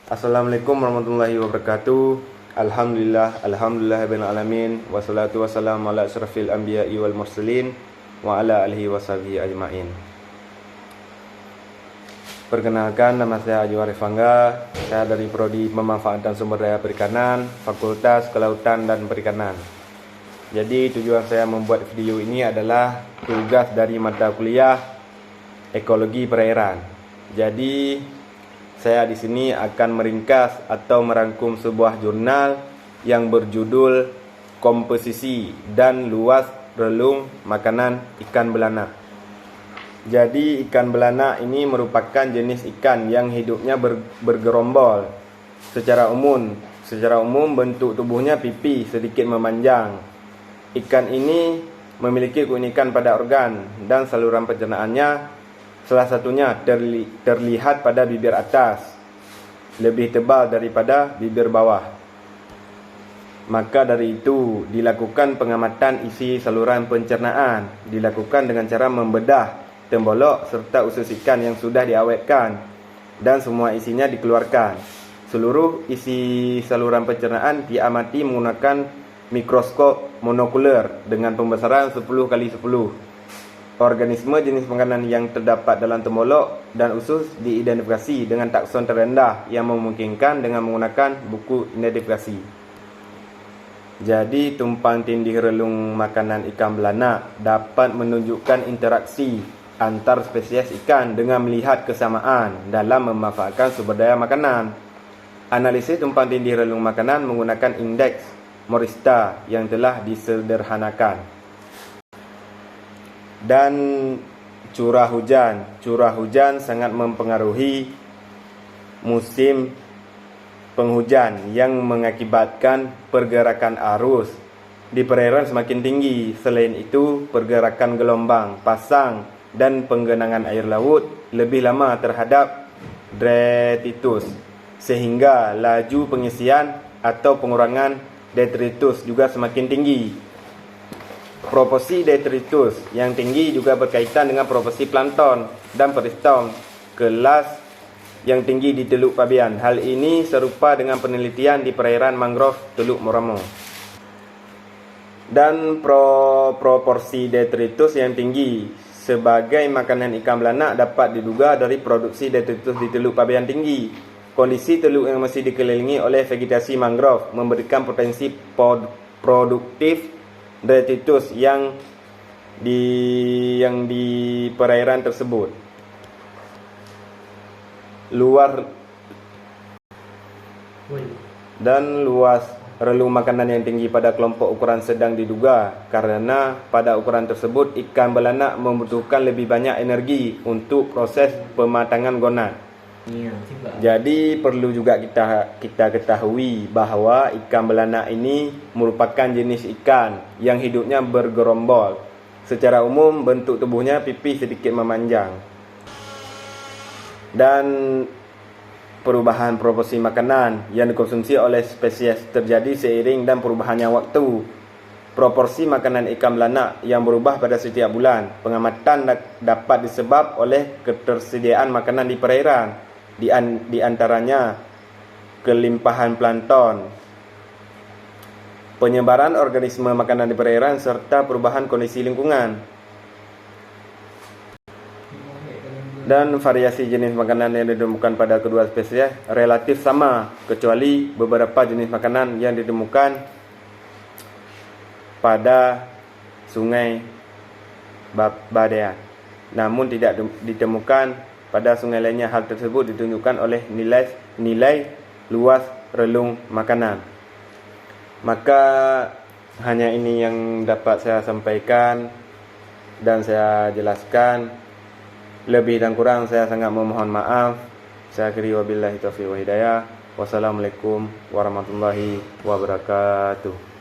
Assalamualaikum warahmatullahi wabarakatuh. Alhamdulillah alamin. Wassalatu wassalamu ala asyrafil anbiya'i wal mursalin wa ala alihi washabihi ajmain. Perkenalkan, nama saya Haji Warif Angga. Saya dari Prodi Pemanfaatan Sumber Daya Perikanan, Fakultas Kelautan dan Perikanan. Jadi tujuan saya membuat video ini adalah tugas dari mata kuliah Ekologi Perairan. Jadi saya di sini akan meringkas atau merangkum sebuah jurnal yang berjudul Komposisi dan Luas Relung Makanan Ikan Belanak. Jadi ikan belanak ini merupakan jenis ikan yang hidupnya bergerombol. Secara umum bentuk tubuhnya pipih sedikit memanjang. Ikan ini memiliki keunikan pada organ dan saluran pencernaannya. Salah satunya terlihat pada bibir atas, lebih tebal daripada bibir bawah. Maka dari itu, dilakukan pengamatan isi saluran pencernaan. Dilakukan dengan cara membedah tembolok serta usus ikan yang sudah diawetkan, dan semua isinya dikeluarkan. Seluruh isi saluran pencernaan diamati menggunakan mikroskop monokuler dengan pembesaran 10x10. Organisme jenis makanan yang terdapat dalam tembolok dan usus diidentifikasi dengan takson terendah yang memungkinkan dengan menggunakan buku identifikasi. Jadi tumpang tindih relung makanan ikan belanak dapat menunjukkan interaksi antar spesies ikan dengan melihat kesamaan dalam memanfaatkan sumber daya makanan. Analisis tumpang tindih relung makanan menggunakan indeks Morista yang telah disederhanakan. Dan curah hujan sangat mempengaruhi musim penghujan yang mengakibatkan pergerakan arus di perairan semakin tinggi. Selain itu, pergerakan gelombang pasang dan penggenangan air laut lebih lama terhadap detritus, sehingga laju pengisian atau pengurangan detritus juga semakin tinggi. Proporsi detritus yang tinggi juga berkaitan dengan proporsi plankton dan peristom kelas yang tinggi di Teluk Pabian. Hal ini serupa dengan penelitian di perairan mangrove Teluk Moramo. Dan proporsi detritus yang tinggi sebagai makanan ikan belanak dapat diduga dari produksi detritus di Teluk Pabian tinggi. Kondisi teluk yang masih dikelilingi oleh vegetasi mangrove memberikan potensi produktif detritus yang di perairan tersebut. Luas relung makanan yang tinggi pada kelompok ukuran sedang diduga karena pada ukuran tersebut ikan belanak membutuhkan lebih banyak energi untuk proses pematangan gonad. Jadi perlu juga kita ketahui bahwa ikan belanak ini merupakan jenis ikan yang hidupnya bergerombol. Secara umum bentuk tubuhnya pipih sedikit memanjang. Dan perubahan proporsi makanan yang dikonsumsi oleh spesies terjadi seiring dan perubahannya waktu. Proporsi makanan ikan belanak yang berubah pada setiap bulan. Pengamatan dapat disebab oleh ketersediaan makanan di perairan. Di antaranya kelimpahan plankton, penyebaran organisme makanan di perairan, serta perubahan kondisi lingkungan. Dan variasi jenis makanan yang ditemukan pada kedua spesies relatif sama, kecuali beberapa jenis makanan yang ditemukan pada Sungai Badean, namun tidak ditemukan pada sungai lainnya. Hal tersebut ditunjukkan oleh nilai luas relung makanan. Maka hanya ini yang dapat saya sampaikan dan saya jelaskan. Lebih dan kurang saya sangat memohon maaf. Saya akhiri wabillahi taufiq wa hidayah. Wassalamualaikum warahmatullahi wabarakatuh.